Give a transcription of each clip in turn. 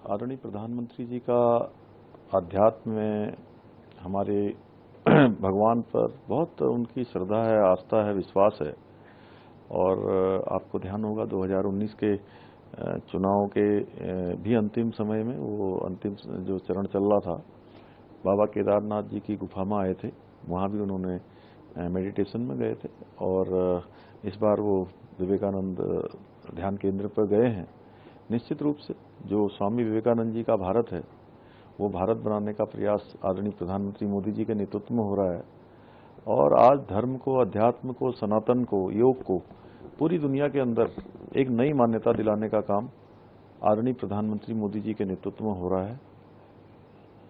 आदरणीय प्रधानमंत्री जी का अध्यात्म में हमारे भगवान पर बहुत उनकी श्रद्धा है, आस्था है, विश्वास है। और आपको ध्यान होगा 2019 के चुनाव के भी अंतिम समय में वो अंतिम जो चरण चल रहा था, बाबा केदारनाथ जी की गुफा में आए थे। वहाँ भी उन्होंने मेडिटेशन में गए थे और इस बार वो विवेकानंद ध्यान केंद्र पर गए हैं। निश्चित रूप से जो स्वामी विवेकानंद जी का भारत है, वो भारत बनाने का प्रयास आदरणीय प्रधानमंत्री मोदी जी के नेतृत्व में हो रहा है। और आज धर्म को, अध्यात्म को, सनातन को, योग को पूरी दुनिया के अंदर एक नई मान्यता दिलाने का काम आदरणीय प्रधानमंत्री मोदी जी के नेतृत्व में हो रहा है।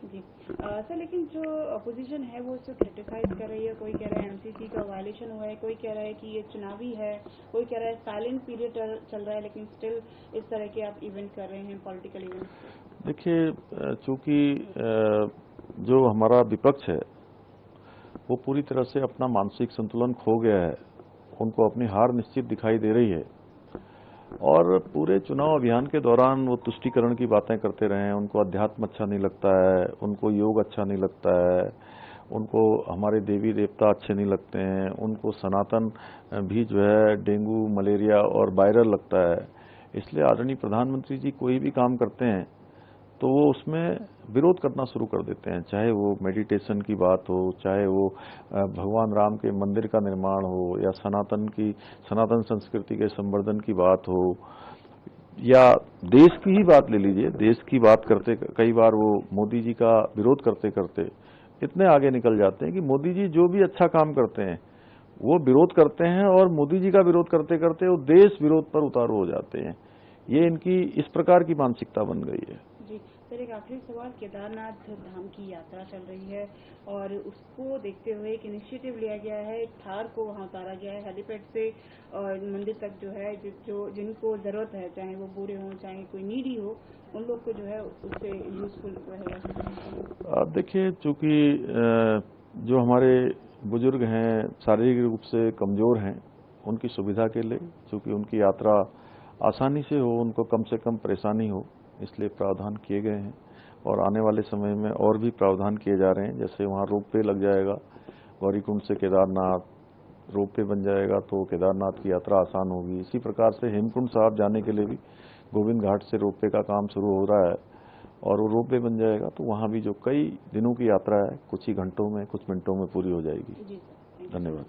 जी सर, लेकिन जो अपोजिशन है वो इसको क्रिटिसाइज कर रही है। कोई कह रहा है एमसीसी का वायलेशन हुआ है, कोई कह रहा है कि ये चुनावी है, कोई कह रहा है साइलेंट पीरियड चल रहा है, लेकिन स्टिल इस तरह के आप इवेंट कर रहे हैं, पॉलिटिकल इवेंट। देखिए, चूंकि जो हमारा विपक्ष है वो पूरी तरह से अपना मानसिक संतुलन खो गया है, उनको अपनी हार निश्चित दिखाई दे रही है। और पूरे चुनाव अभियान के दौरान वो तुष्टीकरण की बातें करते रहे हैं। उनको अध्यात्म अच्छा नहीं लगता है, उनको योग अच्छा नहीं लगता है, उनको हमारे देवी देवता अच्छे नहीं लगते हैं, उनको सनातन भी जो है डेंगू, मलेरिया और वायरल लगता है। इसलिए आदरणीय प्रधानमंत्री जी कोई भी काम करते हैं तो वो उसमें विरोध करना शुरू कर देते हैं, चाहे वो मेडिटेशन की बात हो, चाहे वो भगवान राम के मंदिर का निर्माण हो, या सनातन संस्कृति के संवर्धन की बात हो, या देश की ही बात ले लीजिए। देश की बात करते कई बार वो मोदी जी का विरोध करते करते इतने आगे निकल जाते हैं कि मोदी जी जो भी अच्छा काम करते हैं वो विरोध करते हैं, और मोदी जी का विरोध करते करते वो देश विरोध पर उतारू हो जाते हैं। ये इनकी इस प्रकार की मानसिकता बन गई है। जी सर, एक आखिरी सवाल। केदारनाथ धाम की यात्रा चल रही है और उसको देखते हुए एक इनिशिएटिव लिया गया है, थार को वहां उतारा गया है हेलीपैड से और मंदिर तक जो है, जो जिनको जरूरत है, चाहे वो बूढ़े हों, चाहे कोई नीडी हो, उन लोग को जो है उससे यूजफुल रहेगा। आप देखिए, चूंकि जो हमारे बुजुर्ग हैं, शारीरिक रूप से कमजोर हैं, उनकी सुविधा के लिए, चूंकि उनकी यात्रा आसानी से हो, उनको कम से कम परेशानी हो, इसलिए प्रावधान किए गए हैं। और आने वाले समय में और भी प्रावधान किए जा रहे हैं। जैसे वहाँ रोपवे लग जाएगा, गौरीकुंड से केदारनाथ रोपवे बन जाएगा तो केदारनाथ की यात्रा आसान होगी। इसी प्रकार से हेमकुंड साहब जाने के लिए भी गोविंद घाट से रोपवे का काम शुरू हो रहा है, और वो रोपवे बन जाएगा तो वहाँ भी जो कई दिनों की यात्रा है कुछ ही घंटों में, कुछ मिनटों में पूरी हो जाएगी। जी सर, धन्यवाद।